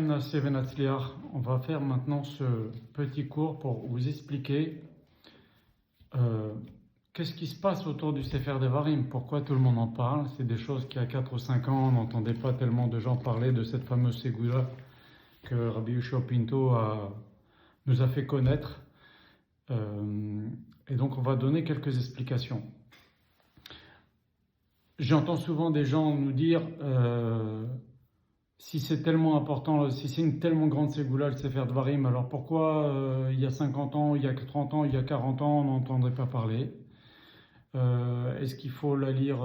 On va faire maintenant ce petit cours pour vous expliquer qu'est-ce qui se passe autour du Sefer Devarim, pourquoi tout le monde en parle. C'est des choses qu'il y a 4 ou 5 ans, on n'entendait pas tellement de gens parler de cette fameuse Ségoula que Rabbi Yoshua Pinto nous a fait connaître. Et donc on va donner quelques explications. J'entends souvent des gens nous dire si c'est tellement important, si c'est une tellement grande ségoula, le Sefer Devarim, alors pourquoi il y a 50 ans, il y a 30 ans, il y a 40 ans, on n'entendrait pas parler? Est-ce qu'il faut la lire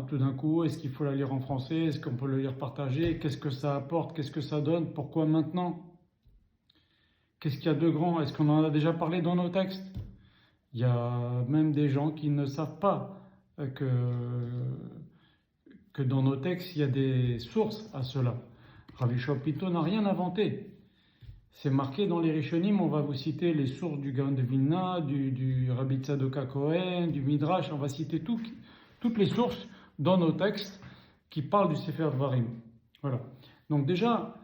tout d'un coup? Est-ce qu'il faut la lire en français? Est-ce qu'on peut le lire partagé? Qu'est-ce que ça apporte? Qu'est-ce que ça donne? Pourquoi maintenant? Qu'est-ce qu'il y a de grand? Est-ce qu'on en a déjà parlé dans nos textes? Il y a même des gens qui ne savent pas que dans nos textes, il y a des sources à cela. Rabbi Yoshua Pinto n'a rien inventé. C'est marqué dans les Rishonim, on va vous citer les sources du Gaon de Vilna, du Rabbi Tzadok HaKohen, du Midrash, on va citer toutes les sources dans nos textes qui parlent du Sefer Devarim. Voilà. Donc déjà,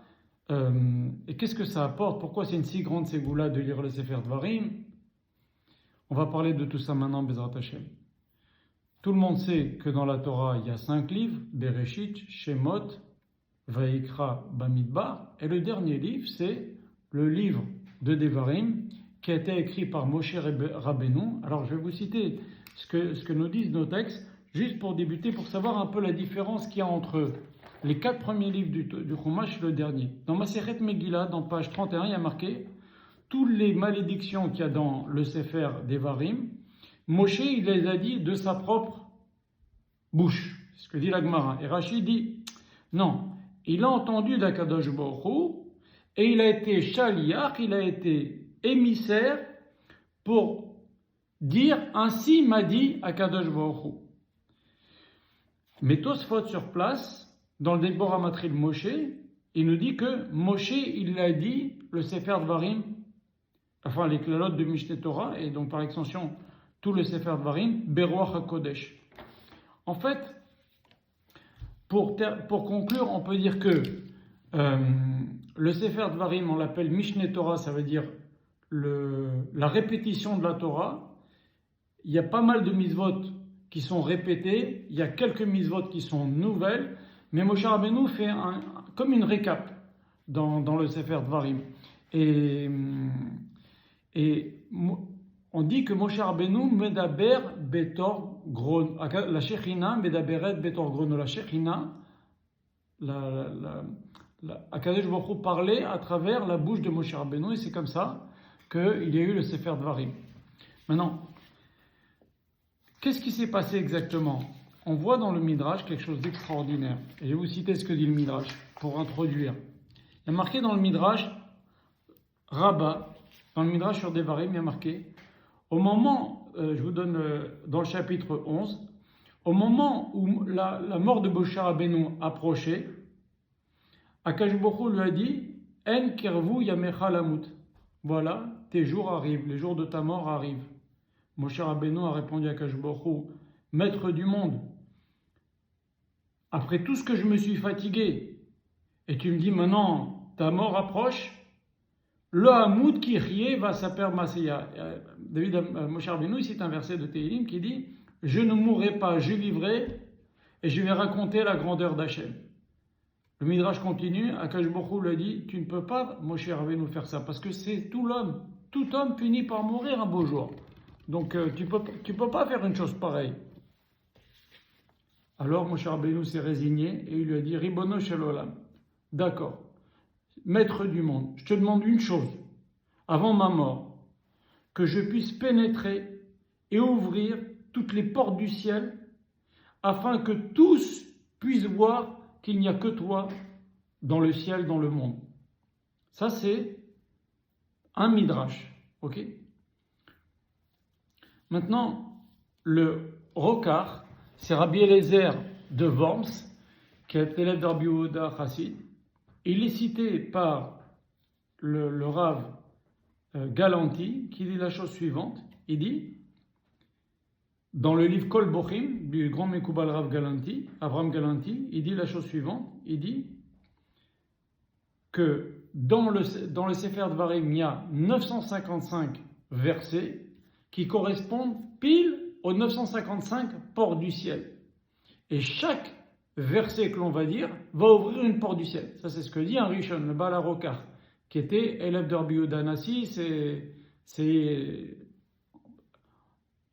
et qu'est-ce que ça apporte? Pourquoi c'est une si grande ségoula de lire le Sefer Devarim? On va parler de tout ça maintenant, Bezrat Hashem. Tout le monde sait que dans la Torah, il y a 5 livres, Bereshit, Shemot, Vayikra, Bamidbar, et le dernier livre, c'est le livre de Devarim, qui a été écrit par Moshe Rabbeinu. Alors je vais vous citer ce que nous disent nos textes, juste pour débuter, pour savoir un peu la différence qu'il y a entre les 4 premiers livres du Chumash et le dernier. Dans Masechet Megillah, dans page 31, il y a marqué toutes les malédictions qu'il y a dans le Sefer Devarim, Moshe, il les a dit de sa propre bouche. C'est ce que dit la Gemara. Et Rashi dit, non, il a entendu d'Akadosh Baruch Hu, et il a été shaliach, il a été émissaire pour dire, ainsi m'a dit Akadosh Baruch Hu. Mais Tosfot sur place, dans le Debora Matril Moshe, il nous dit que Moshe, il a dit le Sefer Devarim, enfin les klalotes de Mishneh Torah, et donc par extension, tout le Sefer Devarim, Beruach HaKodesh. En fait, pour conclure, on peut dire que le Sefer Devarim, on l'appelle Mishneh Torah, ça veut dire la répétition de la Torah. Il y a pas mal de mitzvot qui sont répétées, il y a quelques mitzvot qui sont nouvelles, mais Moshe Rabbeinu fait comme une récap dans le Sefer Devarim. Et on dit que Moshe Rabbeinu medaber betor gron. La Shechina medaberet betor gron. La Shechina, Akadosh Baruch Hu parlait à travers la bouche de Moshe Rabbeinu, et c'est comme ça qu'il y a eu le Sefer Devarim. Maintenant, qu'est-ce qui s'est passé exactement? On voit dans le Midrash quelque chose d'extraordinaire. Et je vais vous citer ce que dit le Midrash pour introduire. Il y a marqué dans le Midrash Rabbah, dans le Midrash sur Devarim, il y a marqué au moment, je vous donne dans le chapitre 11, au moment où la mort de Moshe Rabbeinu approchait, Akadosh Baruch Hu lui a dit En kervu yamecha lamut. Voilà, tes jours arrivent, les jours de ta mort arrivent. Moshe Rabbeinu a répondu à Akadosh Baruch Hu, Maître du monde, après tout ce que je me suis fatigué, et tu me dis maintenant ta mort approche, le Hamoud qui riait va s'appeler Maséya. Moshe Rabbeinu, c'est un verset de Tehillim qui dit je ne mourrai pas, je vivrai, et je vais raconter la grandeur d'Hachem. Le Midrash continue, Akadosh Baruch Hu lui a dit tu ne peux pas, Moshe Rabbeinu, faire ça, parce que c'est tout homme finit par mourir un beau jour. Donc tu peux pas faire une chose pareille. Alors Moshe Rabbeinu s'est résigné et il lui a dit Ribono shel olam, d'accord, maître du monde, je te demande une chose, avant ma mort, que je puisse pénétrer et ouvrir toutes les portes du ciel, afin que tous puissent voir qu'il n'y a que toi dans le ciel, dans le monde. Ça c'est un midrash, ok? Maintenant, le Rokar, c'est Rabbi Eliezer de Worms, qui est élève de Rabbi Yehuda Chassid. Il est cité par le Rav Galanti, qui dit la chose suivante. Il dit, dans le livre Kol Bochim, du grand Mekoubal Rav Galanti, Avram Galanti, il dit la chose suivante. Il dit que dans le Sefer Dvarim, il y a 955 versets qui correspondent pile aux 955 portes du ciel. Et chaque verset que l'on va dire va ouvrir une porte du ciel. Ça, c'est ce que dit un Rishon, le Baal HaRokach, qui était élève de Rabbi Yehuda Hanassi. On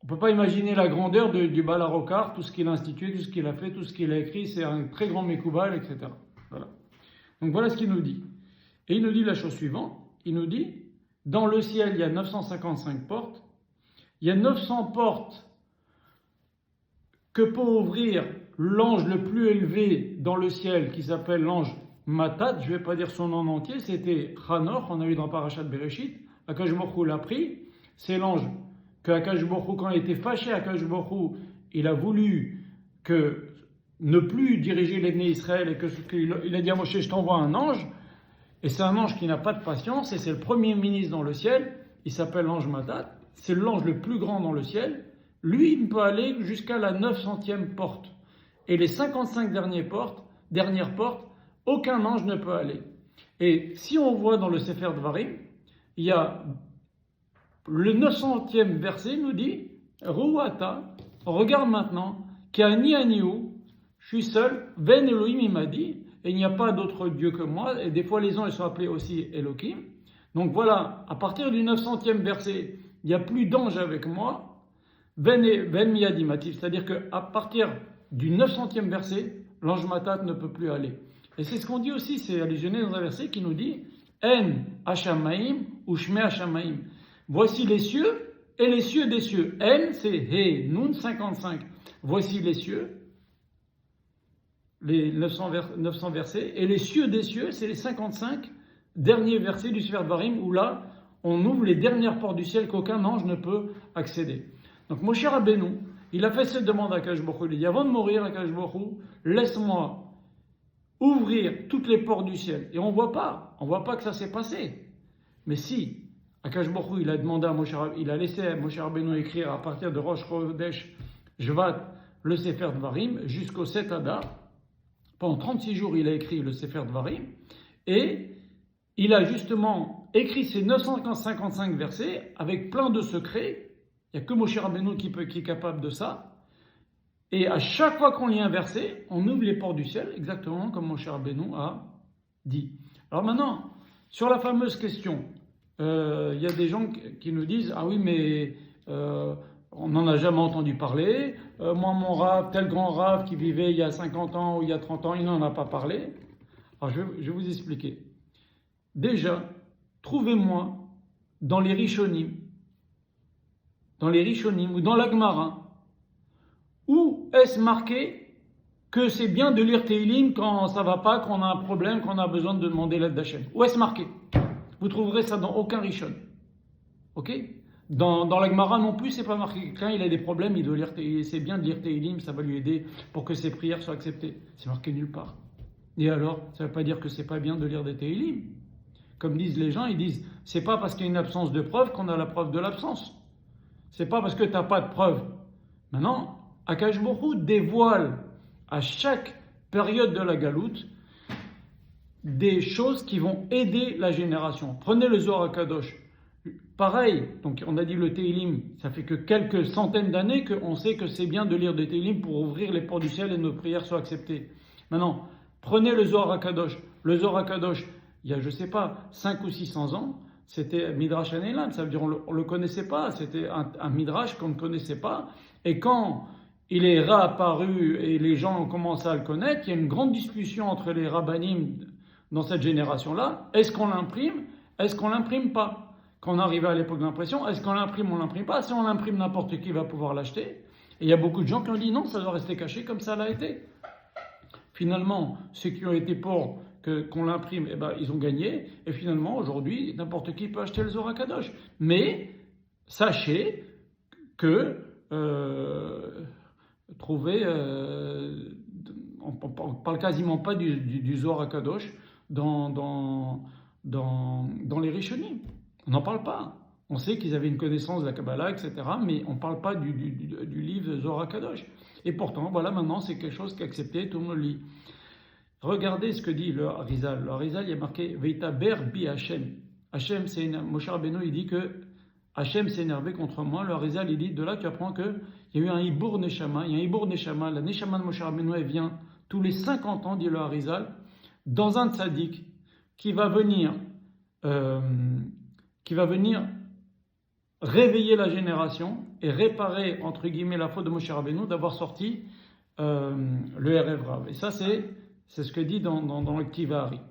ne peut pas imaginer la grandeur du Baal HaRokach, tout ce qu'il a institué, tout ce qu'il a fait, tout ce qu'il a écrit. C'est un très grand Mekoubal, etc. Voilà. Donc voilà ce qu'il nous dit. Et il nous dit la chose suivante. Il nous dit, dans le ciel, il y a 955 portes. Il y a 900 portes que peut ouvrir l'ange le plus élevé dans le ciel, qui s'appelle l'ange Matat. Je ne vais pas dire son nom en entier, c'était Hanor, on a eu dans Parashat Bereshit. Akash Baruch Hu l'a pris. C'est l'ange que Akash Baruch Hu, quand il était fâché, Akash Baruch Hu, il a voulu ne plus diriger les Bnei Israël, et qu'il a dit à Moshe, je t'envoie un ange. Et c'est un ange qui n'a pas de patience, et c'est le premier ministre dans le ciel. Il s'appelle l'ange Matat. C'est l'ange le plus grand dans le ciel. Lui, il peut aller jusqu'à la 900e porte. Et les 55 dernières portes, aucun ange ne peut aller. Et si on voit dans le Sefer Dvarim, il y a le 900e verset nous dit Ruata, regarde maintenant, Kani Aniou, je suis seul, Ben Elohim il m'a dit, et il n'y a pas d'autre Dieu que moi, et des fois les anges sont appelés aussi Elohim. Donc voilà, à partir du 900e verset, il n'y a plus d'ange avec moi, Ben Miyadi Matif, c'est-à-dire qu'à partir du 900e verset, l'ange Matat ne peut plus aller. Et c'est ce qu'on dit aussi, c'est allusionné dans un verset qui nous dit En Hashamaim ou Shme Hashamaim. Voici les cieux et les cieux des cieux. En, c'est He, Nun 55. Voici les cieux, les 900 versets, et les cieux des cieux, c'est les 55 derniers versets du Sefer Dvarim, où là, on ouvre les dernières portes du ciel qu'aucun ange ne peut accéder. Donc Moshe Rabbeinu, il a fait cette demande à Akash Baruch Hu. Il dit, avant de mourir, Akash Baruch Hu, laisse-moi ouvrir toutes les portes du ciel. Et on voit pas que ça s'est passé. Mais si Akash Baruch Hu, il a demandé à Moshe Rabbeinu, il a laissé à Moshe Rabbeinu écrire à partir de Rosh Chodesh Shvat le Sefer Dvarim jusqu'au 7 Adar. Pendant 36 jours, il a écrit le Sefer Dvarim. Et il a justement écrit ces 955 versets avec plein de secrets. Il n'y a que Moshe Rabbeinu qui est capable de ça. Et à chaque fois qu'on lit un verset, on ouvre les portes du ciel, exactement comme Moshe Rabbeinu a dit. Alors maintenant, sur la fameuse question, il y a des gens qui nous disent « Ah oui, mais on n'en a jamais entendu parler. Moi, mon Rav, tel grand Rav qui vivait il y a 50 ans ou il y a 30 ans, il n'en a pas parlé. » Alors je vais vous expliquer. Déjà, trouvez-moi dans les Rishonim ou dans la Gemara, où est-ce marqué que c'est bien de lire Teilim quand ça va pas, qu'on a un problème, qu'on a besoin de demander l'aide d'Hachem? Où est-ce marqué? Vous trouverez ça dans aucun Rishon. Ok? Dans la Gemara non plus, c'est pas marqué. Quand il a des problèmes, il doit lire Teilim. C'est bien de lire Teilim, ça va lui aider pour que ses prières soient acceptées. C'est marqué nulle part. Et alors, ça ne veut pas dire que c'est pas bien de lire des Teilim. Comme disent les gens, ils disent, c'est pas parce qu'il y a une absence de preuve qu'on a la preuve de l'absence. C'est pas parce que tu n'as pas de preuve. Maintenant, Akash Baruch Hu dévoile à chaque période de la galoute des choses qui vont aider la génération. Prenez le Zohar HaKadosh. Pareil, donc on a dit le Teilim, ça fait que quelques centaines d'années qu'on sait que c'est bien de lire des Teilim pour ouvrir les portes du ciel et nos prières soient acceptées. Maintenant, prenez le Zohar HaKadosh. Le Zohar HaKadosh, il y a, je ne sais pas, 5 ou 600 ans, c'était Midrash Hanelan, ça veut dire on ne le connaissait pas, c'était un Midrash qu'on ne connaissait pas. Et quand il est réapparu et les gens ont commencé à le connaître, il y a une grande discussion entre les rabbanim dans cette génération-là. Est-ce qu'on l'imprime? Est-ce qu'on l'imprime pas? Quand on arrive à l'époque de l'impression, est-ce qu'on l'imprime ou on l'imprime pas? Si on l'imprime, n'importe qui va pouvoir l'acheter. Et il y a beaucoup de gens qui ont dit non, ça doit rester caché comme ça l'a été. Finalement, ceux qui ont été pour qu'on l'imprime, ils ont gagné. Et finalement, aujourd'hui, n'importe qui peut acheter le Zohar HaKadosh. Mais sachez que on ne parle quasiment pas du Zohar HaKadosh dans les Rishonim. On n'en parle pas. On sait qu'ils avaient une connaissance de la Kabbalah, etc., mais on ne parle pas du livre de Zohar HaKadosh. Et pourtant, voilà, maintenant, c'est quelque chose qui est accepté, tout le monde le lit. Regardez ce que dit le Harizal. Le Harizal, il y a marqué Veita ber bi Hachem. Hachem, c'est Moshe Rabbeinu, il dit que Hachem s'est énervé contre moi. Le Harizal, il dit de là, tu apprends qu'il y a eu un Hibour Neshama. Il y a un Hibour Neshama. La Neshama de Moshe Rabbeinu, elle vient tous les 50 ans, dit le Harizal, dans un tzaddik qui va venir réveiller la génération et réparer, entre guillemets, la faute de Moshe Rabbeinu d'avoir sorti le Erev Rav. Et ça, c'est ce que dit dans le Ktivahari.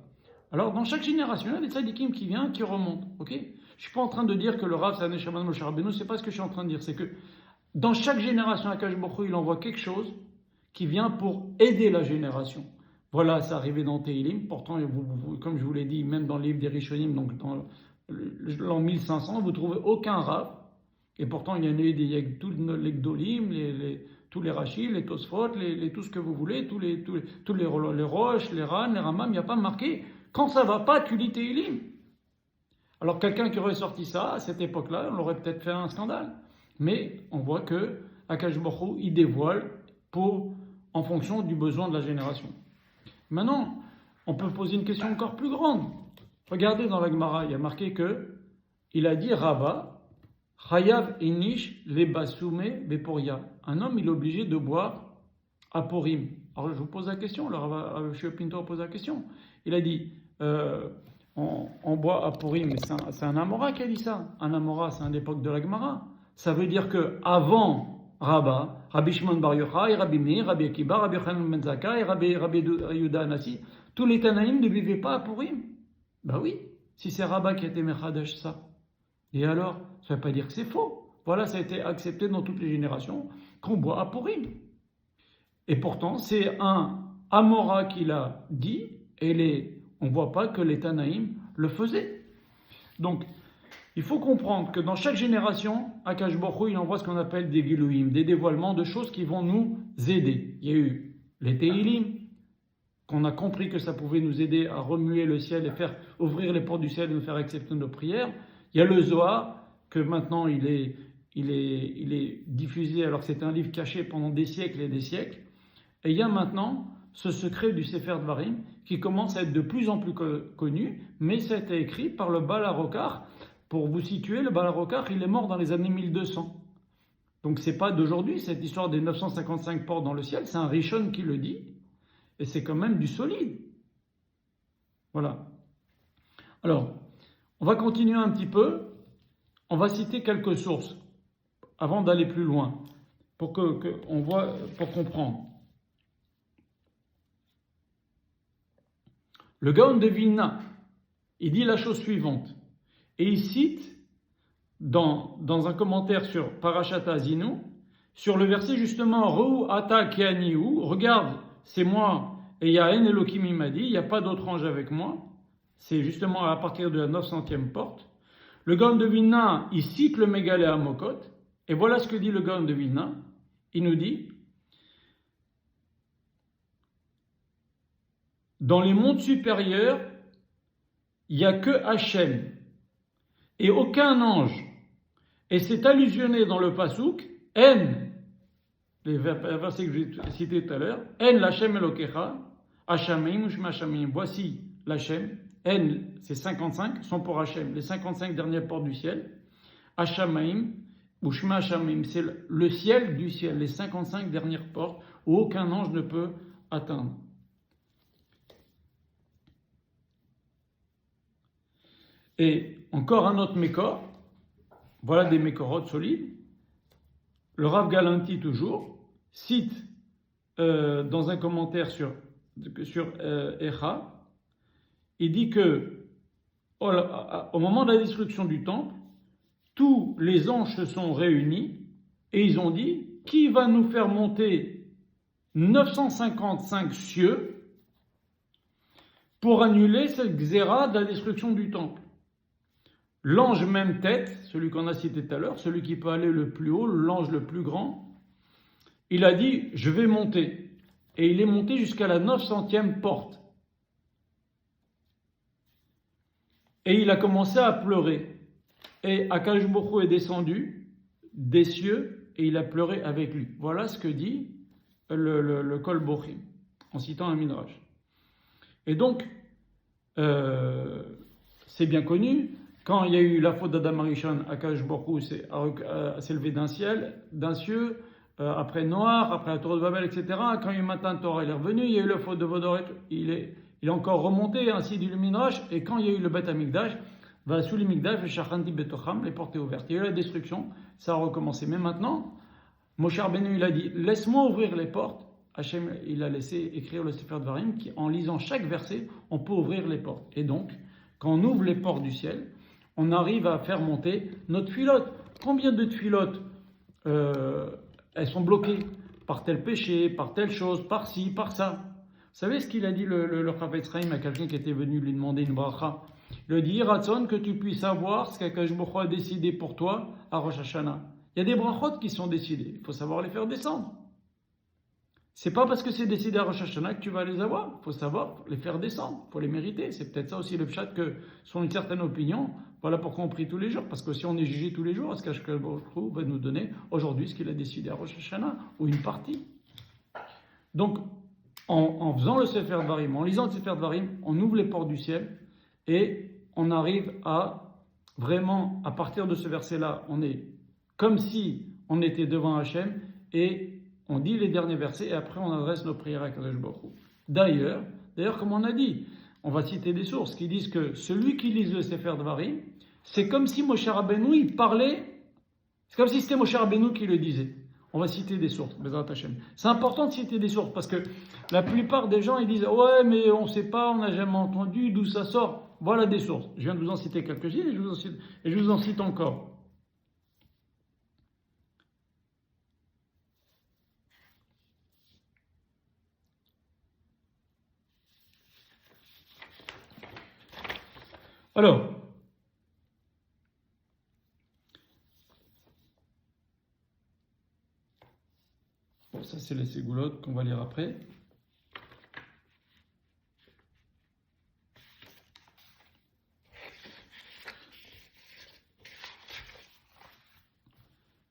Alors, dans chaque génération, il y a des tzaddikim qui viennent, qui remontent. Ok? Je ne suis pas en train de dire que le Rav, c'est un Neshama de Moshe Rabbeinu, c'est pas ce que je suis en train de dire. C'est que dans chaque génération, Akadosh Baruch Hu, il envoie quelque chose qui vient pour aider la génération. Voilà, c'est arrivé dans Tehilim. Pourtant, comme je vous l'ai dit, même dans le livre des Rishonim, donc dans l'an 1500, vous ne trouvez aucun Rav. Et pourtant, il y en a eu il y a tous les Gdolim, tous les Rachid, les Tosfot, tout ce que vous voulez, tous les Roches, les Ran, les Ramam, il n'y a pas marqué. Quand ça ne va pas, tu lis Tehilim. Alors, quelqu'un qui aurait sorti ça, à cette époque-là, on aurait peut-être fait un scandale. Mais on voit que Akadosh Baruch Hu, il dévoile en fonction du besoin de la génération. Maintenant, on peut poser une question encore plus grande. Regardez dans la Gemara, il y a marqué il a dit Rava, Chayav inish lebasume beporia. Un homme, il est obligé de boire à Purim. Alors je vous pose la question, le Rav Pinto pose la question. Il a dit on boit à Purim, mais c'est un Amora qui a dit ça. Un Amora, c'est à l'époque de la Gemara. Ça veut dire que avant Rabbi Shimon Bar Yochai, Rabbi Meir, Rabbi Akiba, Rabbi Yochanan ben Zakkai, Rabbi Yehuda Anassi, tous les Tanaïm ne buvaient pas à Purim. Ben oui, si c'est Rabba qui a été Mechadesh ça. Et alors, ça ne veut pas dire que c'est faux. Voilà, ça a été accepté dans toutes les générations qu'on boit à Purim. Et pourtant, c'est un Amora qui l'a dit, et on ne voit pas que les Tanaïm le faisaient. Donc, il faut comprendre que dans chaque génération, Akadosh Baruch Hu, il envoie ce qu'on appelle des Gilouim, des dévoilements de choses qui vont nous aider. Il y a eu les Tehilim, qu'on a compris que ça pouvait nous aider à remuer le ciel et faire ouvrir les portes du ciel et nous faire accepter nos prières. Il y a le Zohar, que maintenant il est diffusé alors que c'était un livre caché pendant des siècles et des siècles. Et il y a maintenant ce secret du Sefer Dvarim qui commence à être de plus en plus connu, mais ça a été écrit par le Baal HaRokach. Pour vous situer, le Baal HaRokach, il est mort dans les années 1200. Donc c'est pas d'aujourd'hui, cette histoire des 955 portes dans le ciel, c'est un Rishon qui le dit, et c'est quand même du solide. Voilà. Alors, on va continuer un petit peu, on va citer quelques sources, avant d'aller plus loin, pour pour comprendre. Le Gaon de Vilna, il dit la chose suivante. Et il cite dans un commentaire sur Parashat Azinu, sur le verset justement Rou ata kianiu, regarde, c'est moi et il y a En Elohim, il m'a dit, il n'y a pas d'autre ange avec moi. C'est justement à partir de la 900e porte. Le Gaon de Vilna, il cite le Mégalé Amokot, et voilà ce que dit le Gaon de Vilna. Il nous dit dans les mondes supérieurs, il n'y a que Hachem et aucun ange. Et c'est allusionné dans le Passouk, En, les versets que j'ai cités tout à l'heure, En l'Hachem Elokecha, Hachamim Ushma Hachamim. Voici l'Hachem. En, c'est 55, sont pour Hachem, les 55 dernières portes du ciel. Hachamim Ushma Hachamim, c'est le ciel du ciel, les 55 dernières portes où aucun ange ne peut atteindre. Et encore un autre mécor, voilà des mécorotes solides. Le Rav Galanti, toujours, cite dans un commentaire sur Echa, il dit que au moment de la destruction du temple, tous les anges se sont réunis et ils ont dit qui va nous faire monter 955 cieux pour annuler cette xéra de la destruction du temple. L'ange même tête, celui qu'on a cité tout à l'heure, celui qui peut aller le plus haut, l'ange le plus grand, il a dit, je vais monter. Et il est monté jusqu'à la 900e porte. Et il a commencé à pleurer. Et Akadosh Baruch Hu est descendu des cieux et il a pleuré avec lui. Voilà ce que dit le Kol Bochim, en citant un Midrash. Et donc, c'est bien connu, quand il y a eu la faute d'Adam Arishon, Akadosh Baruch Hu s'est levé d'un cieux, après Noir, après la tour de Babel, etc. Quand il y a eu Matan Torah, il est revenu, il y a eu la faute de Vodor, il est encore remonté, ainsi dit le Midrash, et quand il y a eu le Bet Amikdash, va sous l'Amikdash, et Shachanti Betocham, les portes ouvertes. Il y a eu la destruction, ça a recommencé. Mais maintenant, Moshe Rabbeinu, il a dit, laisse-moi ouvrir les portes. Hachem, il a laissé écrire le Sefer Dvarim, qui, en lisant chaque verset, on peut ouvrir les portes. Et donc, quand on ouvre les portes du ciel, on arrive à faire monter notre filote. Combien de filotes elles sont bloquées par tel péché, par telle chose, par ci, par ça. Vous savez ce qu'il a dit le Chafetz Chaim à quelqu'un qui était venu lui demander une bracha? Il lui a dit, Ratson, que tu puisses savoir ce qu'Akadosh Baruch Hu a décidé pour toi à Rosh Hashanah. Il y a des brachot qui sont décidées, il faut savoir les faire descendre. C'est pas parce que c'est décidé à Rosh Hashanah que tu vas les avoir. Il faut savoir les faire descendre. Il faut les mériter. C'est peut-être ça aussi le pshat que, selon une certaine opinion, voilà pourquoi on prie tous les jours. Parce que si on est jugé tous les jours, est-ce qu'Akadosh Baruch Hu va nous donner aujourd'hui ce qu'il a décidé à Rosh Hashanah, ou une partie? Donc, en faisant le Sefer Dvarim, en lisant le Sefer Dvarim, on ouvre les portes du ciel et on arrive à vraiment, à partir de ce verset-là, on est comme si on était devant Hachem et on dit les derniers versets et après on adresse nos prières à Kadosh Baruch Hu. D'ailleurs, comme on a dit, on va citer des sources qui disent que celui qui lit le Sefer Dvarim, c'est comme si Moshe Rabbeinu, il parlait, c'est comme si c'était Moshe Rabbeinu qui le disait. On va citer des sources, Bezrat Hashem. C'est important de citer des sources parce que la plupart des gens ils disent ouais mais on ne sait pas, on n'a jamais entendu d'où ça sort. Voilà des sources. Je viens de vous en citer quelques-unes et je vous en cite encore. Alors, bon, ça c'est les ségoulottes qu'on va lire après.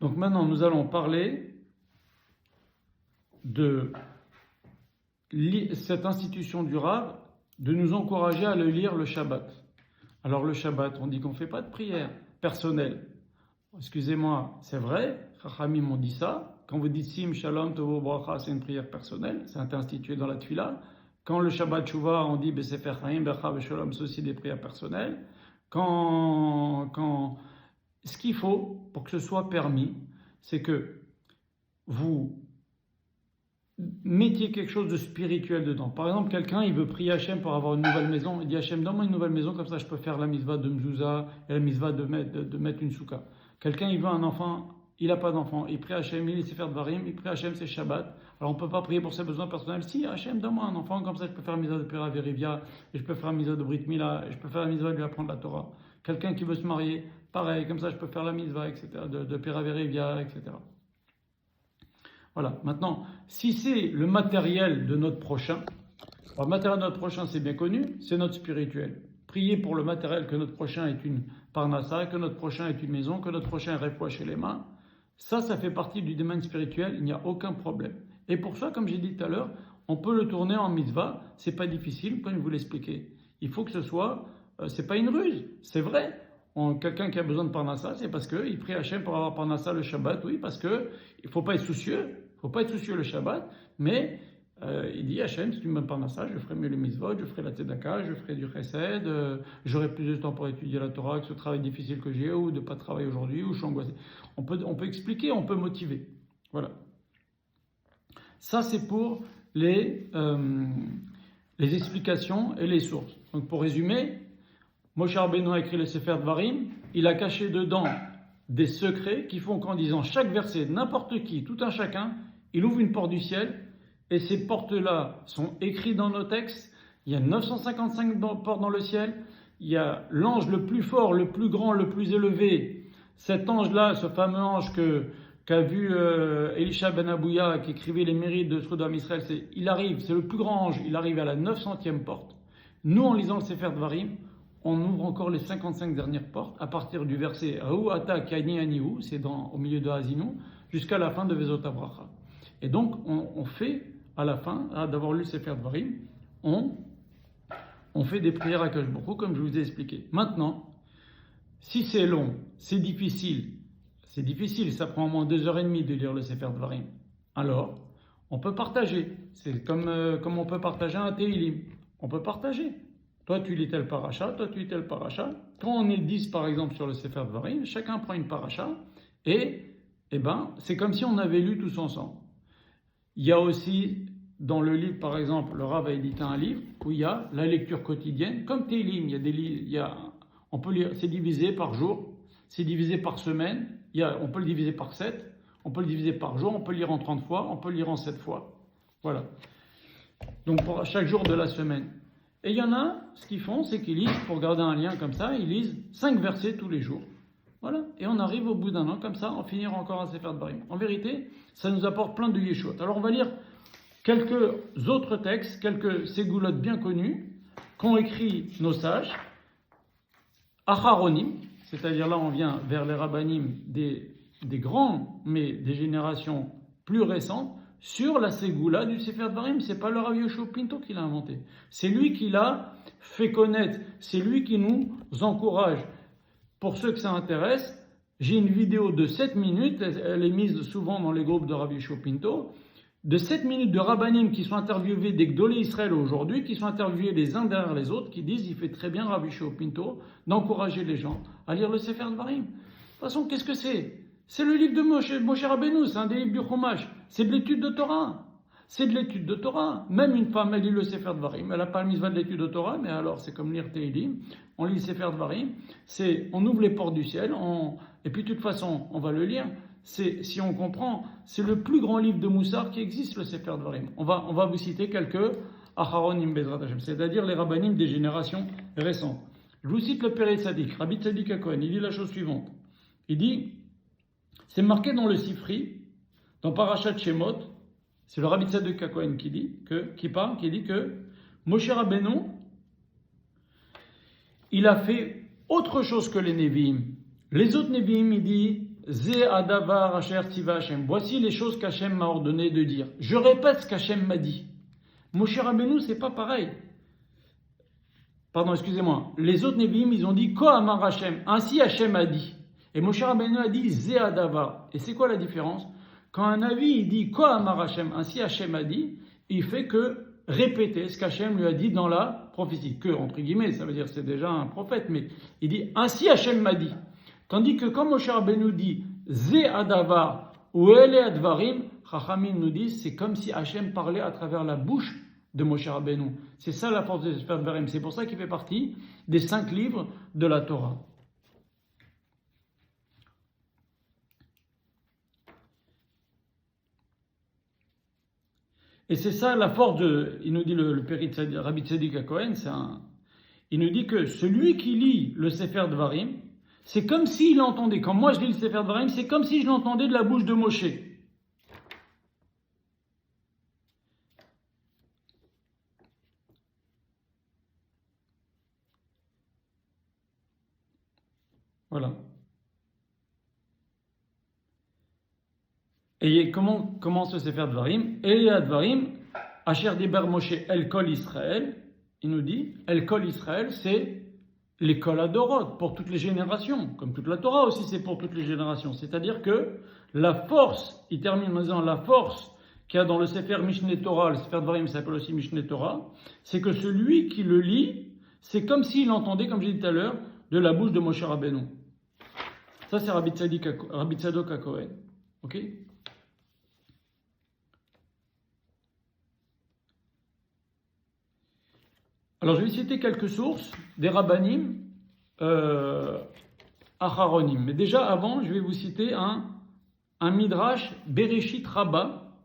Donc maintenant, nous allons parler de cette institution du Rav, de nous encourager à le lire le Shabbat. Alors le Shabbat, on dit qu'on ne fait pas de prière personnelle. Excusez-moi, c'est vrai, Chachamim m'ont dit ça. Quand vous dites Sim, Shalom, Tovo, Bracha, c'est une prière personnelle, c'est institué dans la Tfila. Quand le Shabbat Shuvah, on dit Besefer Chaim, Becha, Beshalom, c'est aussi des prières personnelles. Ce qu'il faut pour que ce soit permis, c'est que vous mettiez quelque chose de spirituel dedans. Par exemple, quelqu'un, il veut prier Hachem pour avoir une nouvelle maison. Il dit Hachem, donne-moi une nouvelle maison, comme ça je peux faire la mitzvah de mezouza et la mitzvah de mettre une souka. Quelqu'un, il veut un enfant, il n'a pas d'enfant. Il prie Hachem, il sait faire de varim, il prie Hachem, c'est Shabbat. Alors on ne peut pas prier pour ses besoins personnels. Si, Hachem, donne-moi un enfant, comme ça je peux faire la mitzvah de Pera Verivia, et je peux faire la mitzvah de Brit Mila, et je peux faire la mitzvah de lui apprendre la Torah. Quelqu'un qui veut se marier, pareil, comme ça je peux faire la mitzvah, etc., de Pera Verivia, etc. Voilà, maintenant, si c'est le matériel de notre prochain, alors le matériel de notre prochain, c'est bien connu, c'est notre spirituel. Prier pour le matériel que notre prochain est une parnassa, que notre prochain est une maison, que notre prochain est refouach chez les mains, ça fait partie du domaine spirituel, il n'y a aucun problème. Et pour ça, comme j'ai dit tout à l'heure, on peut le tourner en mitzvah, c'est pas difficile, comme je vous l'expliquer. Il faut que ce soit, c'est pas une ruse, c'est vrai. Quelqu'un qui a besoin de parnassa, c'est parce qu'il prie Hachem pour avoir parnassa le Shabbat, oui, parce que il faut pas être soucieux. Il ne faut pas être soucieux le Shabbat, mais il dit Hachem, si tu me donnes parnassa, je ferai mieux les mitzvot, je ferai la tzedaka, je ferai du chesed, j'aurai plus de temps pour étudier la Torah que ce travail difficile que j'ai, ou de ne pas travailler aujourd'hui, ou je suis angoissé. On peut expliquer, on peut motiver. Voilà. Ça, c'est pour les explications et les sources. Donc, pour résumer, Moshe Rabbeinu a écrit le Sefer Dvarim, il a caché dedans des secrets qui font qu'en disant chaque verset, n'importe qui, tout un chacun, il ouvre une porte du ciel, et ces portes-là sont écrites dans nos textes. Il y a 955 portes dans le ciel, il y a l'ange le plus fort, le plus grand, le plus élevé. Cet ange-là, ce fameux ange qu'a vu Elisha ben Abouya, qui écrivait les mérites de Sodom Israël, c'est le plus grand ange, il arrive à la 900e porte. Nous, en lisant le Sefer Dvarim, on ouvre encore les 55 dernières portes à partir du verset Raou Ata Kani Anihu, c'est au milieu de Hazinou, jusqu'à la fin de Vezot Abracha. Et donc, on fait, à la fin, d'avoir lu Sefer Dvarim, on on fait des prières à Akadosh Baruch Hu, comme je vous ai expliqué. Maintenant, si c'est long, c'est difficile, ça prend au moins 2h30 de lire le Sefer Dvarim, alors on peut partager. C'est comme on peut partager un Teilim. On peut partager. Toi, tu lis tel paracha, toi, tu lis tel paracha. Quand on est 10, par exemple, sur le Sefer Dvarim, chacun prend une paracha et c'est comme si on avait lu tous ensemble. Il y a aussi, dans le livre, par exemple, le Rav a édité un livre où il y a la lecture quotidienne, comme Teilim. On peut lire, c'est divisé par jour, c'est divisé par semaine, on peut le diviser par 7, on peut le diviser par jour, on peut le lire en 30 fois, on peut le lire en 7 fois. Voilà. Donc pour chaque jour de la semaine. Et il y en a, ce qu'ils font, c'est qu'ils lisent, pour garder un lien comme ça, ils lisent 5 versets tous les jours. Voilà. Et on arrive au bout d'un an, comme ça, on finira encore un Sefer Dvarim. En vérité, ça nous apporte plein de Yeshua. Alors on va lire quelques autres textes, quelques ségoulottes bien connues, qu'ont écrit nos sages, Acharonim, c'est-à-dire là on vient vers les rabbanim des grands, mais des générations plus récentes, sur la ségoula du Sefer Dvarim. C'est pas le Rav Yoshua Pinto qui l'a inventé. C'est lui qui l'a fait connaître. C'est lui qui nous encourage. Pour ceux que ça intéresse, j'ai une vidéo de 7 minutes, elle est mise souvent dans les groupes de Rav Yoshua Pinto, de 7 minutes de rabbanim qui sont interviewés des Gdolé Israël aujourd'hui, qui sont interviewés les uns derrière les autres, qui disent il fait très bien Rav Yoshua Pinto d'encourager les gens à lire le Sefer Dvarim. De toute façon, qu'est-ce que c'est? C'est le livre de Moshe Rabbeinu, c'est un des livres du Chumash. C'est de l'étude de Torah. C'est de l'étude de Torah. Même une femme, elle lit le Sefer Dvarim. Elle n'a pas le mitzvah de l'étude de Torah, mais alors c'est comme lire Teilim. On lit le Sefer Dvarim. On ouvre les portes du ciel. Et puis de toute façon, on va le lire. Si on comprend, c'est le plus grand livre de Moussar qui existe, le Sefer Dvarim. On va vous citer quelques Acharonim Bezrat Hashem, c'est-à-dire les rabbanim des générations récentes. Je vous cite le Pérez Tzadik, Rabbi Tzadik HaKohen. Il dit la chose suivante. Il dit, c'est marqué dans le Sifri, dans Parashat Shemot, c'est le Rabbi Tzadik HaKohen qui dit que Moshe Rabbeinu, il a fait autre chose que les Nevi'im. Les autres Nevi'im, il dit, Ze Adavar Asher Tiva Hashem. Voici les choses qu'Hashem m'a ordonné de dire. Je répète ce qu'Hashem m'a dit. Moshe Rabbeinu, c'est pas pareil. Pardon, excusez-moi. Les autres Nevi'im, ils ont dit Ko Amar Hashem. Ainsi Hashem a dit. Et Moshe Rabbeinu a dit Ze Adavar. Et c'est quoi la différence? Quand un Navi il dit Ko Amar Hashem, ainsi Hashem a dit, il fait que répéter ce qu'Hashem lui a dit dans la prophétie. Que, entre guillemets, ça veut dire c'est déjà un prophète, mais il dit ainsi Hachem m'a dit. Tandis que quand Moshe Rabbeinu dit Ze Adavar ou Ele Advarim, Chachamim nous disent c'est comme si Hachem parlait à travers la bouche de Moshe Rabbeinu. C'est ça la force de Sefer Dvarim. C'est pour ça qu'il fait partie des 5 livres de la Torah. Et c'est ça la force il nous dit le Pérez Rabbi Tzadik HaKohen, il nous dit que celui qui lit le Sefer Dvarim, c'est comme s'il entendait, quand moi je lis le Sefer Dvarim, c'est comme si je l'entendais de la bouche de Moshe. Voilà. Et comment ce Sefer Dvarim? Et Dvarim, Asher Diber Moshe El Kol Israël, il nous dit, El Kol Israël, c'est l'école Adorot, pour toutes les générations, comme toute la Torah aussi, c'est pour toutes les générations. C'est-à-dire que la force, il termine en disant la force qu'il y a dans le Sefer Mishneh Torah, le Sefer Dvarim s'appelle aussi Mishneh Torah, c'est que celui qui le lit, c'est comme s'il entendait, comme j'ai dit tout à l'heure, de la bouche de Moshe Rabbeinu. Ça, c'est Rabbi Tzadok HaKohen. Ok? Alors, je vais citer quelques sources des rabbanim acharonim. Mais déjà, avant, je vais vous citer un midrash Bereshit Rabba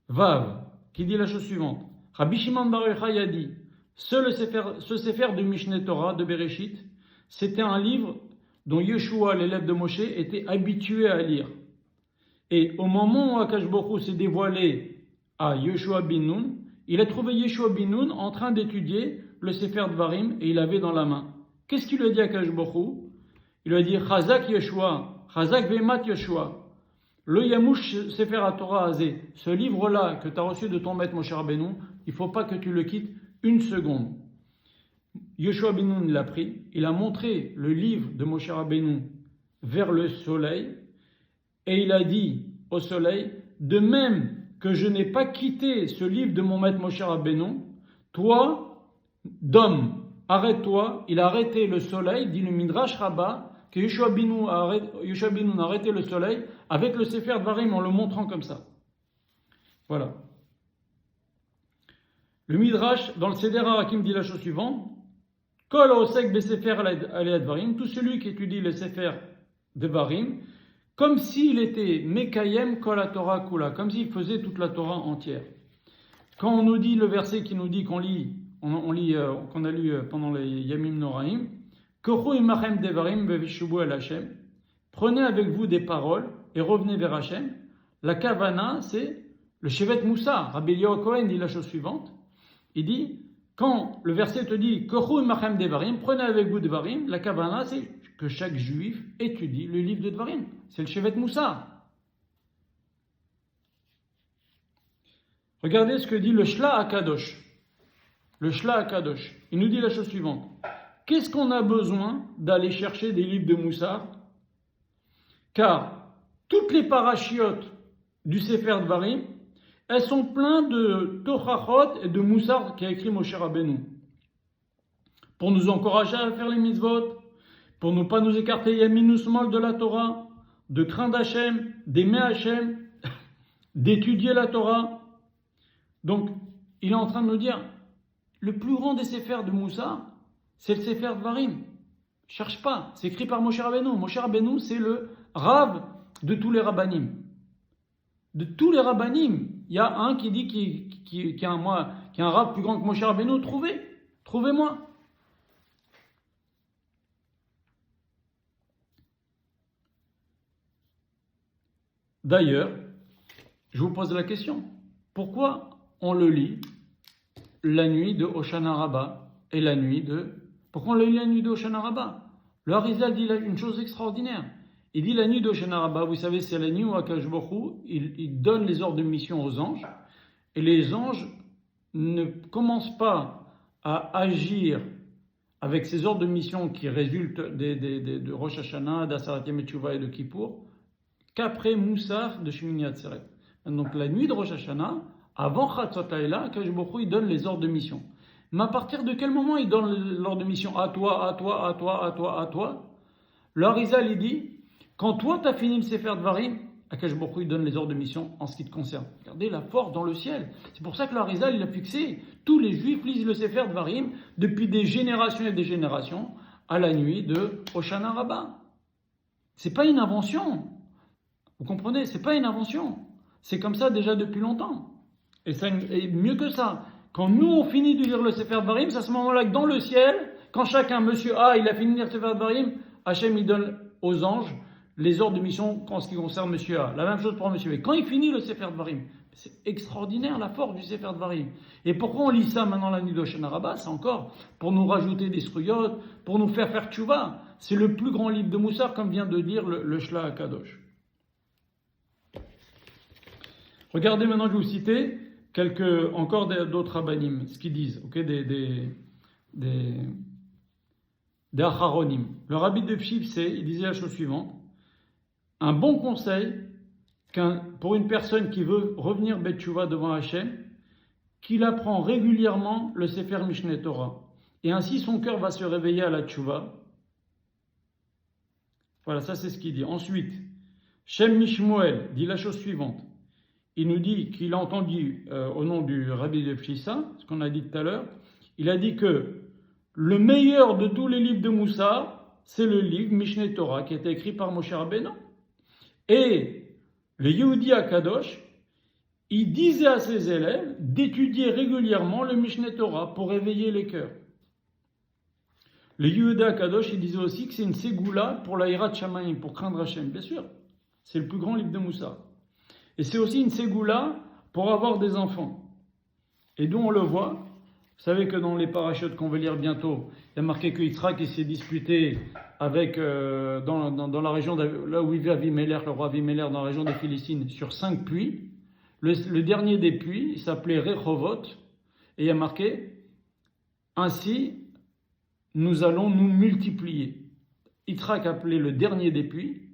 Vav, qui dit la chose suivante. Rabbi Shimon bar Yochai a dit, ce sefer de Mishneh Torah, de Bereshit, c'était un livre dont Yeshua, l'élève de Moshe, était habitué à lire. Et au moment où Akash Baruch Hu s'est dévoilé à Yeshua bin Nun, il a trouvé Yeshua bin Nun en train d'étudier le Sefer Dvarim et il l'avait dans la main. Qu'est-ce qu'il lui a dit à Akash Baruch Hu? Il lui a dit Chazak Yeshua, Chazak Vemat Yeshua, le Yamush Sefer HaTorah Azeh, ce livre-là que tu as reçu de ton maître Moshe Rabbeinu, il ne faut pas que tu le quittes une seconde. Yoshua ben Nun l'a pris, il a montré le livre de Moshe Rabbeinu vers le soleil, et il a dit au soleil, de même que je n'ai pas quitté ce livre de mon maître Moshe Rabbeinu, toi, d'homme, arrête-toi. Il a arrêté le soleil, dit le Midrash Rabbah, que Yoshua ben Nun a arrêté le soleil avec le Sefer Dvarim en le montrant comme ça. Voilà. Le Midrash, dans le Seder HaRakim, dit la chose suivante, Kol Osek Besefer Alei Dvarim, tout celui qui étudie le Sefer Dvarim, comme s'il était Mekayem Kol HaTorah Kula, comme s'il faisait toute la Torah entière. Quand on nous dit le verset qui nous dit qu'on a lu pendant les Yamim Noraim, Kochu imachem devarim vevishubu el Hashem, prenez avec vous des paroles et revenez vers Hashem. La kavana, c'est le Shevet Moussa. Rabbi Eliyahu Cohen dit la chose suivante. Il dit, quand le verset te dit Kochu imachem devarim, prenez avec vous devarim, la kavana, c'est que chaque juif étudie le livre de Devarim. C'est le Shevet Moussa. Regardez ce que dit le Shla HaKadosh. Le Shla HaKadosh. Il nous dit la chose suivante. Qu'est-ce qu'on a besoin d'aller chercher des livres de Moussar? Car toutes les parachiotes du Sefer Dvarim, elles sont pleines de Tochachot et de Moussar qu'a écrit Moshe Rabbeinu. Pour nous encourager à faire les mitzvot, pour ne pas nous écarter yamin ou smol de la Torah, de craindre Hashem, d'aimer Hashem, d'étudier la Torah. Donc, il est en train de nous dire, le plus grand des Sefer de Moussar, c'est le Sefer Dvarim. Cherche pas, c'est écrit par Moshe Rabbeinu. Moshe Rabbeinu, c'est le Rav de tous les Rabbanim. De tous les Rabbanim, il y a un qui dit qu'il y a un Rav plus grand que Moshe Rabbeinu. Trouvez-moi. D'ailleurs, je vous pose la question. Pourquoi on le lit la nuit de Hoshana Rabbah et la nuit de... Pourquoi on le lit la nuit de Hoshana Rabbah? Le Harizal dit une chose extraordinaire. Il dit la nuit de Hoshana Rabbah, vous savez, c'est la nuit où Akadosh Baruch Hu, il donne les ordres de mission aux anges, et les anges ne commencent pas à agir avec ces ordres de mission qui résultent de Rosh Hashanah, d'Asarat Yom Teshuvah et de Kippour, qu'après Moussar de Shemini Atzeret. Donc la nuit de Rosh Hashanah, avant Chatzot Laïla, Akadosh Baruch Hu, il donne les ordres de mission. Mais à partir de quel moment il donne l'ordre de mission? À toi, à toi, à toi, à toi, à toi. Le Harizal, il dit, quand toi tu as fini le Sefer Dvarim, Akadosh Baruch Hu, il donne les ordres de mission en ce qui te concerne. Regardez la force dans le ciel. C'est pour ça que le Harizal, il a fixé. Tous les juifs lisent le Sefer Dvarim depuis des générations et des générations à la nuit de Hoshana Rabbah. C'est pas une invention. Vous comprenez? C'est pas une invention. C'est comme ça déjà depuis longtemps. Et mieux que ça. Quand nous, on finit de lire le Sefer Dvarim, c'est à ce moment-là que dans le ciel, quand chacun, monsieur A, il a fini de lire le Sefer Dvarim, Hachem, il donne aux anges les ordres de mission en ce qui concerne monsieur A. La même chose pour monsieur B. Quand il finit le Sefer Dvarim, c'est extraordinaire la force du Sefer Dvarim. Et pourquoi on lit ça maintenant la nuit d'Hoshana Rabbah? C'est encore pour nous rajouter des sruyotes, pour nous faire tchouva. C'est le plus grand livre de Moussar, comme vient de dire le Shla HaKadosh. Regardez maintenant, je vais vous citer encore d'autres rabbanim, ce qu'ils disent, okay, des acharonim. Le rabbi de Pshipsé, il disait la chose suivante. Un bon conseil pour une personne qui veut revenir Bet Teshuvah devant Hachem, qu'il apprend régulièrement le Sefer Mishneh Torah. Et ainsi son cœur va se réveiller à la Teshuvah. Voilà, ça c'est ce qu'il dit. Ensuite, Shem Mishmoel dit la chose suivante. Il nous dit qu'il a entendu au nom du Rabbi de Pshissa, ce qu'on a dit tout à l'heure, il a dit que le meilleur de tous les livres de Moussa, c'est le livre Mishneh Torah qui a été écrit par Moshe Rabbeinu. Et le Yehudi HaKadosh, il disait à ses élèves d'étudier régulièrement le Mishneh Torah pour éveiller les cœurs. Le Yehudi HaKadosh, il disait aussi que c'est une ségoula pour la Hirat Shamayim, pour craindre Hashem. Bien sûr, c'est le plus grand livre de Moussa. Et c'est aussi une ségoula pour avoir des enfants. Et d'où on le voit, vous savez que dans les parachutes qu'on va lire bientôt, il y a marqué que Yitzhak s'est disputé avec, dans la région, là où vivait Avimelech, le roi Avimelech, dans la région des Philistines, sur 5 puits. Le dernier des puits, il s'appelait Rehovot, et il y a marqué, ainsi, nous allons nous multiplier. Yitzhak appelait le dernier des puits,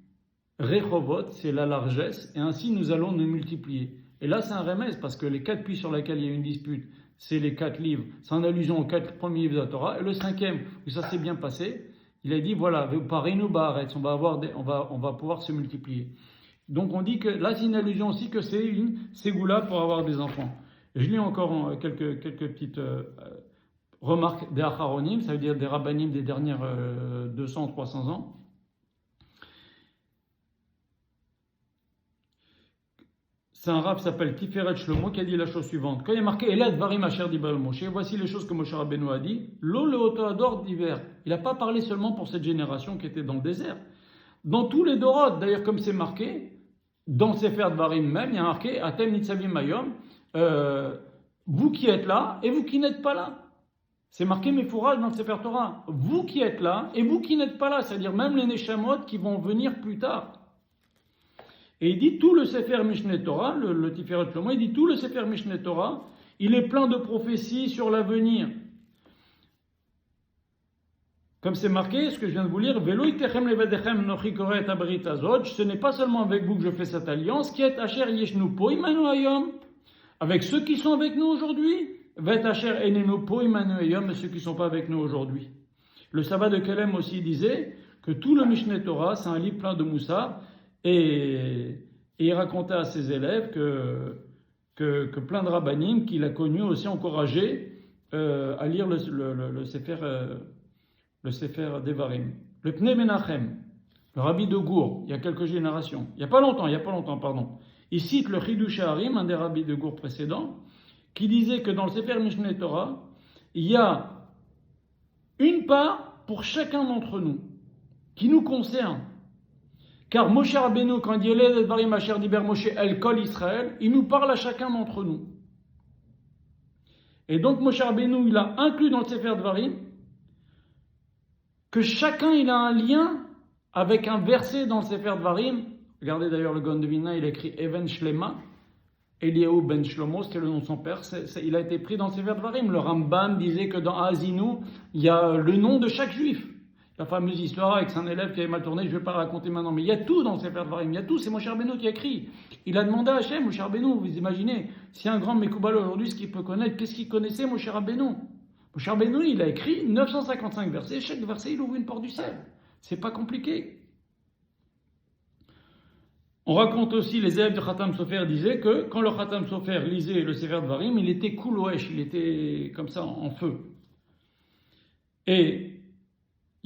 Rehovot, c'est la largesse, et ainsi nous allons nous multiplier. Et là, c'est un remède, parce que les 4 puits sur lesquels il y a une dispute, c'est les 4 livres, c'est en allusion aux 4 premiers livres de la Torah, et le 5e, où ça s'est bien passé, il a dit, voilà, par Inu Baaretz, on va pouvoir se multiplier. Donc on dit que là, c'est une allusion aussi que c'est une ségoula pour avoir des enfants. Et je lis encore quelques petites remarques des Acharonim, ça veut dire des rabbanim des dernières 200-300 ans. C'est un rab qui s'appelle Tiferet Shlomo qui a dit la chose suivante. Quand il est marqué Elad Varim Asher Diber Moshe, voici les choses que Moshe Rabbeinu a dit. Lo le Otoador d'hiver. Il n'a pas parlé seulement pour cette génération qui était dans le désert. Dans tous les Dorot, d'ailleurs, comme c'est marqué, dans Sefer Dvarim même, il y a marqué Atem Nitzavim Mayom, vous qui êtes là et vous qui n'êtes pas là. C'est marqué Mefouraj dans le Sefer Torah. Vous qui êtes là et vous qui n'êtes pas là, c'est-à-dire même les Neshamot qui vont venir plus tard. Et il dit tout le Sefer Mishneh Torah, le Tiferet Shlomo, il dit tout le Sefer Mishneh Torah, il est plein de prophéties sur l'avenir. Comme c'est marqué, ce que je viens de vous lire, Velo itechem levedechem nochi koret abrit azot, ce n'est pas seulement avec vous que je fais cette alliance, qui est asher yeshnu po imanu hayom, avec ceux qui sont avec nous aujourd'hui, vet asher enenu po imanu hayom, et ceux qui ne sont pas avec nous aujourd'hui. Le Sabbat de Kelem aussi disait que tout le Mishneh Torah, c'est un livre plein de moussar, et il racontait à ses élèves que plein de rabbanim qu'il a connus aussi encouragé à lire le Sefer Devarim. Le Pnei Menachem, le rabbi de Gour, il y a quelques générations, il n'y a pas longtemps, il cite le Chidush Harim, un des rabbis de Gour précédents, qui disait que dans le Sefer Mishneh Torah, il y a une part pour chacun d'entre nous, qui nous concerne. Car Moshe Rabbeinu, quand il dit Elad Varim Asher Diber Moshe El Kol Israël, il nous parle à chacun d'entre nous. Et donc Moshe Rabbeinu, il a inclus dans le Sefer Dvarim que chacun il a un lien avec un verset dans le Sefer Dvarim. Regardez d'ailleurs le Gaon de Vilna, il a écrit Even Shlema, Eliyahu ben Shlomo, c'était le nom de son père, il a été pris dans le Sefer Dvarim. Le Rambam disait que dans Azinu, il y a le nom de chaque juif. La fameuse histoire avec son élève qui avait mal tourné, je ne vais pas raconter maintenant, mais il y a tout dans le Sefer Dvarim, il y a tout, c'est Moshe Rabbeinu qui a écrit. Il a demandé à Hachem, Moshe Rabbeinu, vous imaginez, si un grand Mekoubal aujourd'hui, ce qu'il peut connaître, qu'est-ce qu'il connaissait Moshe Rabbeinu? Moshe Rabbeinu, il a écrit 955 versets, chaque verset, il ouvre une porte du ciel. C'est pas compliqué. On raconte aussi, les élèves de Khatam Sofer disaient que quand le Khatam Sofer lisait le Sefer Dvarim, il était koulouesh, il était comme ça, en feu. Et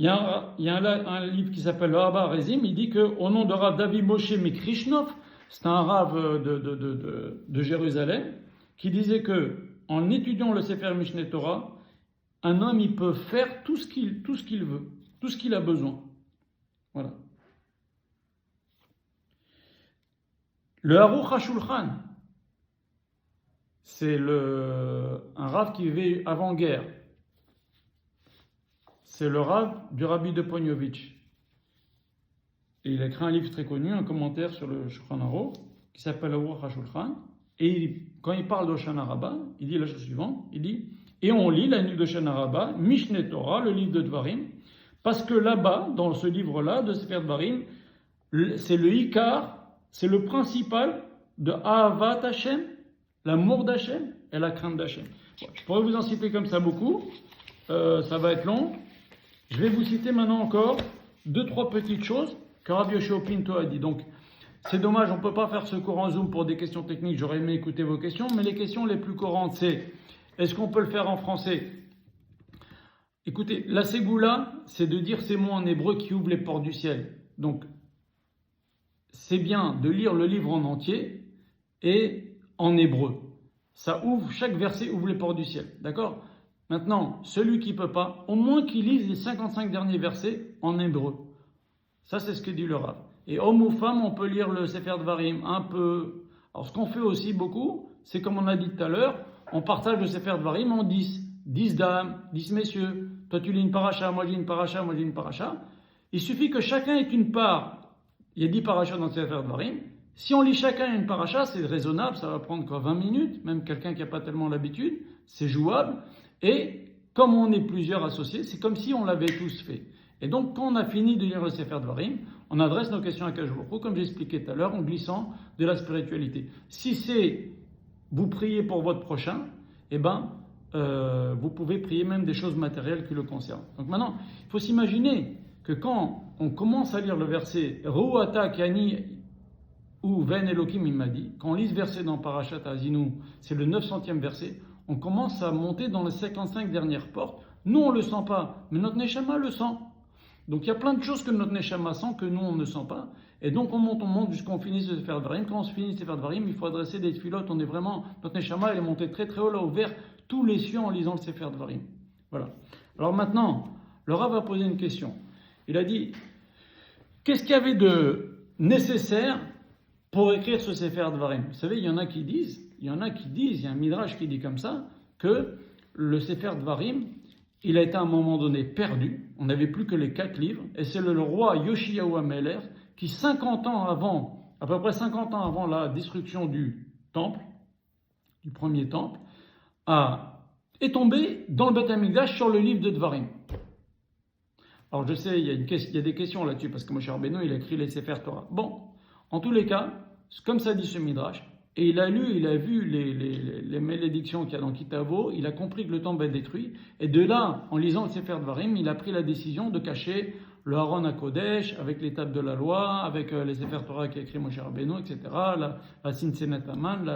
il y a un livre qui s'appelle le Abba Rezim, il dit qu'au nom de Rav David Moshe Mikrishnov, c'est un Rav de Jérusalem, qui disait que en étudiant le Sefer Mishneh Torah, un homme il peut faire tout ce qu'il veut, tout ce qu'il a besoin. Voilà. Le Aruch HaShulchan, c'est un Rav qui vivait avant-guerre. C'est le Rav du Rabbi de Ponyovitch. Et il a écrit un livre très connu, un commentaire sur le Shulchan Aruch, qui s'appelle Aruch HaShulchan. Et quand il parle d'Hoshana Rabbah, il dit la chose suivante, il dit « Et on lit la nuit d'Hoshana Rabbah, Mishneh Torah, le livre de Dvarim, parce que là-bas, dans ce livre-là, de Sefer Dvarim, c'est le Ikar, c'est le principal de Ahavat Hashem, l'amour d'Hashem et la crainte d'Hashem. » Je pourrais vous en citer comme ça beaucoup, ça va être long. Je vais vous citer maintenant encore 2-3 petites choses que Rabbi Yoshua Pinto a dit. Donc, c'est dommage, on ne peut pas faire ce cours en Zoom pour des questions techniques, j'aurais aimé écouter vos questions, mais les questions les plus courantes, c'est est-ce qu'on peut le faire en français? Écoutez, la ségoula, c'est de dire ces mots en hébreu qui ouvrent les portes du ciel. Donc, c'est bien de lire le livre en entier et en hébreu. Ça ouvre, chaque verset ouvre les portes du ciel, d'accord? Maintenant, celui qui ne peut pas, au moins qu'il lise les 55 derniers versets en hébreu. Ça, c'est ce que dit le Rav. Et homme ou femme, on peut lire le Sefer Dvarim un peu. Alors, ce qu'on fait aussi beaucoup, c'est comme on a dit tout à l'heure, on partage le Sefer Dvarim en 10. 10 dames, 10 messieurs. Toi, tu lis une paracha, moi, je lis une paracha, moi, je lis une paracha. Il suffit que chacun ait une part. Il y a 10 parachas dans le Sefer Dvarim. Si on lit chacun une paracha, c'est raisonnable, ça va prendre 20 minutes, même quelqu'un qui n'a pas tellement l'habitude, c'est jouable. Et comme on est plusieurs associés, c'est comme si on l'avait tous fait. Et donc, quand on a fini de lire le Sefer Dvarim, on adresse nos questions à Akadosh Baruch Hu, comme j'expliquais tout à l'heure, en glissant de la spiritualité. Si c'est vous priez pour votre prochain, eh ben, vous pouvez prier même des choses matérielles qui le concernent. Donc maintenant, il faut s'imaginer que quand on commence à lire le verset Ruata Kani ou Ven Elohim il m'a dit, quand on lit ce verset dans Parashat Azinu, c'est le 900e verset, on commence à monter dans les 55 dernières portes. Nous, on ne le sent pas, mais notre Neshama le sent. Donc il y a plein de choses que notre Neshama sent que nous, on ne sent pas. Et donc on monte jusqu'on finisse de faire Dvarim. Quand on se finit de faire Dvarim, il faut adresser des tfilotes. On est vraiment, notre Neshama, elle est montée très très haut, là, ouvert tous les cieux en lisant le Sefer Dvarim. Voilà. Alors maintenant, le Rav a posé une question. Il a dit, qu'est-ce qu'il y avait de nécessaire pour écrire ce Sefer Dvarim? Vous savez, il y a un Midrash qui dit comme ça, que le Sefer Dvarim, il a été à un moment donné perdu, on n'avait plus que les 4 livres, et c'est le roi Yoshiyahu HaMelech qui, à peu près 50 ans avant la destruction du temple, du premier temple, est tombé dans le Beth Amikdash sur le livre de Dvarim. Alors je sais, il y a des questions là-dessus, parce que Moshe Rabbeinu, il a écrit les Sefer Torah. Bon, en tous les cas, comme ça dit ce Midrash, et il a vu les malédictions qu'il y a dans Kitavo, il a compris que le temple va être détruit, et de là, en lisant le Sefer Dvarim, il a pris la décision de cacher le Haron à Kodesh, avec les tables de la loi, avec les Sefer Torah qui a écrit Moshe Rabbeinu, etc., la Sinsenet Aman,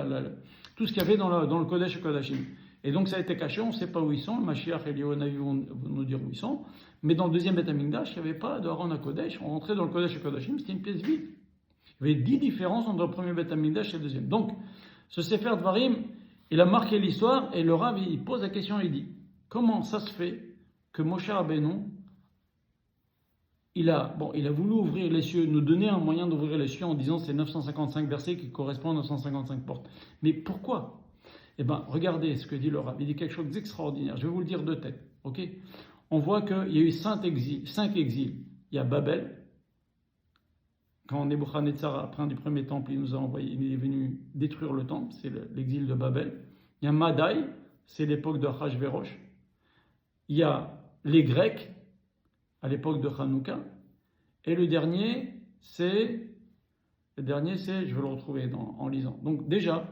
tout ce qu'il y avait dans le Kodesh et Kodashim. Et donc ça a été caché, on ne sait pas où ils sont, le Mashiach et Navi vont nous dire où ils sont, mais dans le deuxième Beth Amikdash, il n'y avait pas de Haron à Kodesh, on rentrait dans le Kodesh et Kodashim, c'était une pièce vide. Il y avait 10 différences entre le premier Beth Amikdash et le deuxième. Donc, ce Sefer Dvarim, il a marqué l'histoire, et le Rav, il pose la question, il dit, comment ça se fait que Moshe Rabbeinu, il a voulu ouvrir les cieux, nous donner un moyen d'ouvrir les cieux en disant ces 955 versets qui correspondent à 955 portes. Mais pourquoi? Eh bien, regardez ce que dit le Rav, il dit quelque chose d'extraordinaire, je vais vous le dire de tête, ok? On voit qu'il y a eu 5 exils. Il y a Babel. Quand Nebuchadnezzar, après du premier temple, il est venu détruire le temple, c'est l'exil de Babel. Il y a Madaï, c'est l'époque de Achashverosh. Il y a les Grecs, à l'époque de Hanouka. Et le dernier, c'est, je vais le retrouver en lisant. Donc déjà,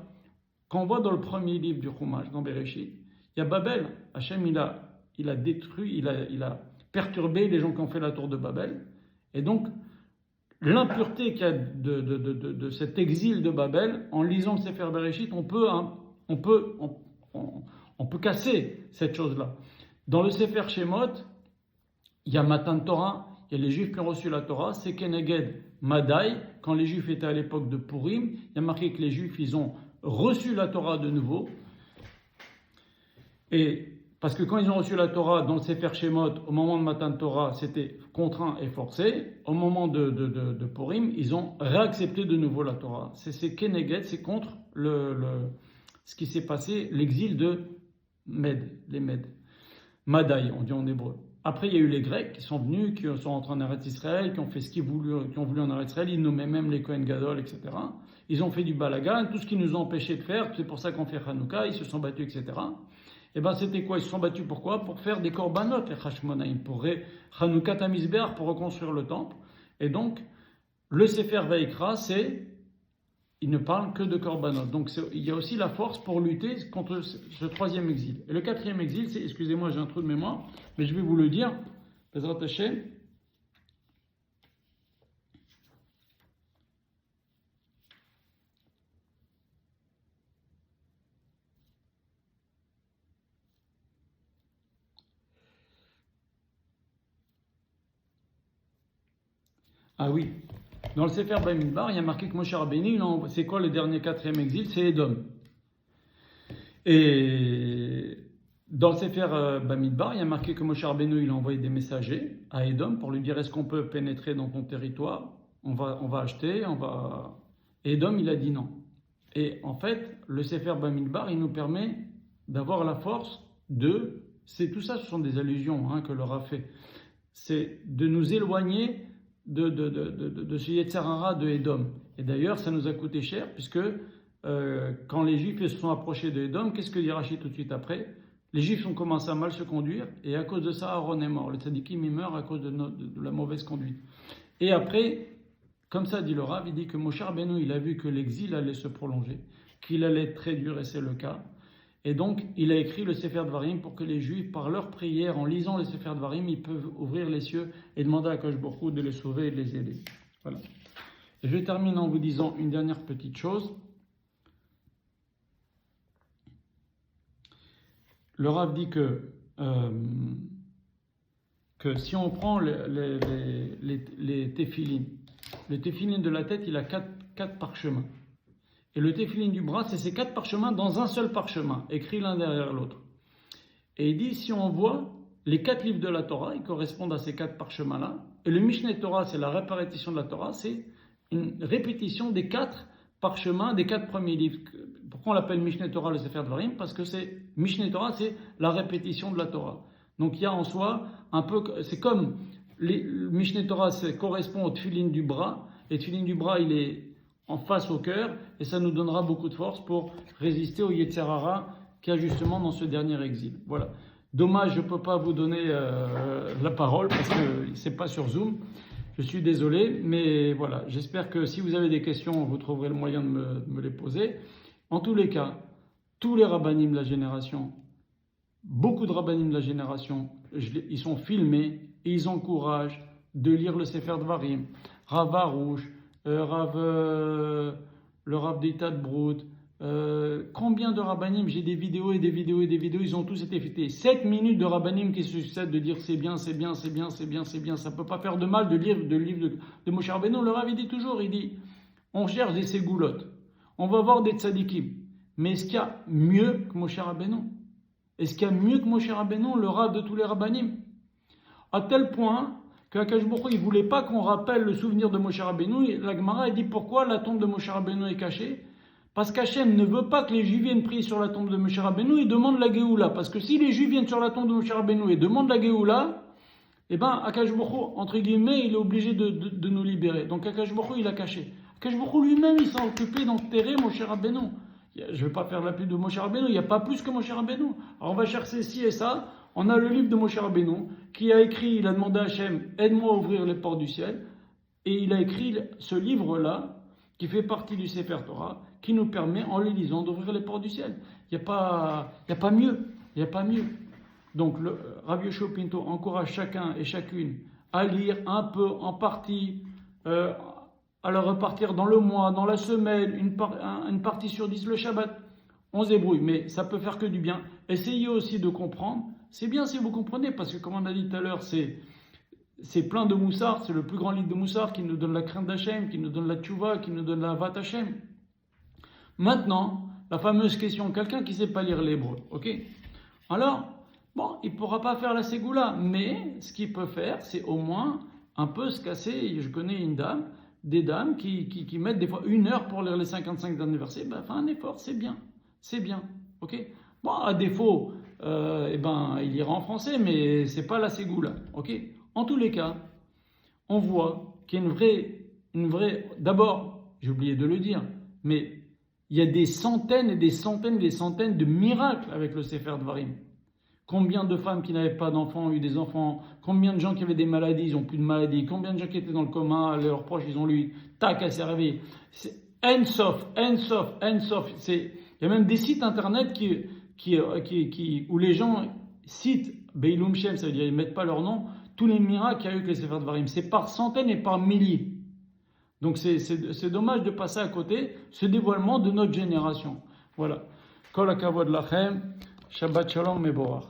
quand on voit dans le premier livre du Chumash, dans Bereshit, il y a Babel. Hachem, il a détruit, il a perturbé les gens qui ont fait la tour de Babel. Et donc, l'impureté qu'il y a de cet exil de Babel, en lisant le Sefer Bereshit, on peut casser cette chose-là. Dans le Sefer Shemot, il y a Matan Torah, il y a les Juifs qui ont reçu la Torah, c'est Keneged Madai, quand les Juifs étaient à l'époque de Purim, il y a marqué que les Juifs, ils ont reçu la Torah de nouveau. Et parce que quand ils ont reçu la Torah dans le Sefer Shemot, au moment de Matan Torah, c'était contraint et forcé. Au moment de Purim, ils ont réaccepté de nouveau la Torah. C'est Keneged, c'est contre ce qui s'est passé, l'exil de les Mèdes. Madai, on dit en hébreu. Après, il y a eu les Grecs qui sont venus, qui sont entrés en Eretz Israël, qui ont fait ce qu'ils ont voulu en Eretz Israël. Ils nommaient même les Kohen Gadol, etc. Ils ont fait du balagan, tout ce qu'ils nous ont empêché de faire. C'est pour ça qu'on fait Hanouka, ils se sont battus, etc. Et bien, c'était quoi? Ils se sont battus pourquoi? Pour faire des korbanot, les Hashmonaïm, pour Hanouka Tamizbeach, pour reconstruire le temple. Et donc, le Sefer Vaikra, il ne parle que de korbanot. Donc, il y a aussi la force pour lutter contre ce troisième exil. Et le quatrième exil, c'est, excusez-moi, j'ai un trou de mémoire, mais je vais vous le dire, Bezrat Hashem. Ah oui, dans le Sefer Bamidbar, il y a marqué que Moshe Rabbeinu, c'est quoi le dernier quatrième exil? C'est Édom. Et dans le Sefer Bamidbar, il y a marqué que Moshe Rabbeinu, il a envoyé des messagers à Édom pour lui dire est-ce qu'on peut pénétrer dans ton territoire? On va acheter, Et Édom, il a dit non. Et en fait, le Sefer Bamidbar, il nous permet d'avoir la force tout ça, ce sont des allusions que leur a fait. C'est de nous éloigner de ce Yetzer Hara de Édom. Et d'ailleurs, ça nous a coûté cher, puisque quand les Juifs se sont approchés de Édom, qu'est-ce que dit Rachid tout de suite après? Les Juifs ont commencé à mal se conduire, et à cause de ça, Aaron est mort. Le tzadikim, il meurt à cause de la mauvaise conduite. Et après, comme ça dit le Rav, il dit que Moshe Rabbeinu, il a vu que l'exil allait se prolonger, qu'il allait être très dur, et c'est le cas. Et donc, il a écrit le Sefer Dvarim pour que les Juifs, par leur prière, en lisant le Sefer Dvarim, ils peuvent ouvrir les cieux et demander à Akadosh Baruch Hu de les sauver et de les aider. Voilà. Et je termine en vous disant une dernière petite chose. Le Rav dit que si on prend les téphilines, le téphilin de la tête, il a quatre parchemins. Et le téphilin du bras, c'est ces 4 parchemins dans un seul parchemin, écrits l'un derrière l'autre. Et il dit, si on voit les 4 livres de la Torah, ils correspondent à ces 4 parchemins-là. Et le Mishneh Torah, c'est la répétition de la Torah, c'est une répétition des 4 parchemins, des 4 premiers livres. Pourquoi on l'appelle Mishneh Torah, le Sefer Dvarim? Parce que Mishneh Torah, c'est la répétition de la Torah. Donc il y a en soi un peu, c'est comme le Mishneh Torah correspond au tefillin du bras, et le tefillin du bras, il est en face au cœur, et ça nous donnera beaucoup de force pour résister au Yetzer Hara qu'il y a justement dans ce dernier exil. Voilà. Dommage, je ne peux pas vous donner la parole parce que c'est pas sur Zoom. Je suis désolé, mais voilà. J'espère que si vous avez des questions, vous trouverez le moyen de me les poser. En tous les cas, tous les rabbanim de la génération, beaucoup de rabbanim de la génération, ils sont filmés et ils encouragent de lire le Sefer Dvarim, Rav Arush, le Rav d'Etat Brout, combien de rabbanim, j'ai des vidéos et des vidéos et des vidéos, ils ont tous été faits. 7 minutes de rabbanim qui se succèdent de dire c'est bien, c'est bien, c'est bien, c'est bien, c'est bien, ça ne peut pas faire de mal de lire le livre de Moshe Rabbeinu. Le Rav il dit toujours, il dit, on cherche des ségoulottes, on va voir des tzadikim, mais est-ce qu'il y a mieux que Moshe Rabbeinu? Est-ce qu'il y a mieux que Moshe Rabbeinu, le Rav de tous les rabbanim? À tel point qu'Akadosh Baruch Hu, il ne voulait pas qu'on rappelle le souvenir de Moshe Rabbeinu. La Gemara dit pourquoi la tombe de Moshe Rabbeinu est cachée? Parce qu'Hachem ne veut pas que les Juifs viennent prier sur la tombe de Moshe Rabbeinu et demandent la Géoula. Parce que si les Juifs viennent sur la tombe de Moshe Rabbeinu et demandent la Géoula, eh bien, Akadosh Baruch Hu, entre guillemets, il est obligé de nous libérer. Donc Akadosh Baruch Hu, il a caché. Akadosh Baruch Hu lui-même, il s'est occupé d'enterrer Moshe Rabbeinu. Je ne vais pas faire la pub de Moshe Rabbeinu, il n'y a pas plus que Moshe Rabbeinu. Alors on va chercher ci et ça. On a le livre de Moshe Rabbeinu qui a écrit, il a demandé à Hachem, aide-moi à ouvrir les portes du ciel. Et il a écrit ce livre-là, qui fait partie du Sefer Torah, qui nous permet, en les lisant, d'ouvrir les portes du ciel. Il n'y a pas mieux. Il n'y a pas mieux. Donc, le Rav Yoshua Pinto encourage chacun et chacune à lire un peu, en partie, à le repartir dans le mois, dans la semaine, une partie sur 10 le Shabbat. On se débrouille, mais ça peut faire que du bien. Essayez aussi de comprendre. C'est bien si vous comprenez, parce que comme on a dit tout à l'heure, c'est plein de Moussar, c'est le plus grand livre de Moussar qui nous donne la crainte d'Hachem, qui nous donne la tchouva, qui nous donne la vat Hachem. Maintenant, la fameuse question, quelqu'un qui ne sait pas lire l'hébreu, ok? Alors, bon, il ne pourra pas faire la ségoula, mais ce qu'il peut faire, c'est au moins un peu se casser. Je connais des dames qui mettent des fois 1 heure pour lire les 55 derniers versets. Ben, fais un effort, c'est bien, ok? Bon, à défaut, il ira en français, mais c'est pas la ségoula, ok? En tous les cas, on voit qu'il y a une vraie. D'abord, j'ai oublié de le dire, mais il y a des centaines et des centaines et des centaines de miracles avec le Sefer Dvarim. Combien de femmes qui n'avaient pas d'enfants ont eu des enfants? Combien de gens qui avaient des maladies, ils n'ont plus de maladies? Combien de gens qui étaient dans le coma, leurs proches, ils ont lu, tac, à s'est réveillé. C'est Ensof. Il y a même des sites internet où les gens citent Beilum Shem, ça veut dire ils ne mettent pas leur nom, tous les miracles qu'il y a eu avec les Sefer Dvarim. C'est par centaines et par milliers. Donc c'est dommage de passer à côté ce dévoilement de notre génération. Voilà. Kol hakavod lachem, Shabbat shalom mevorach.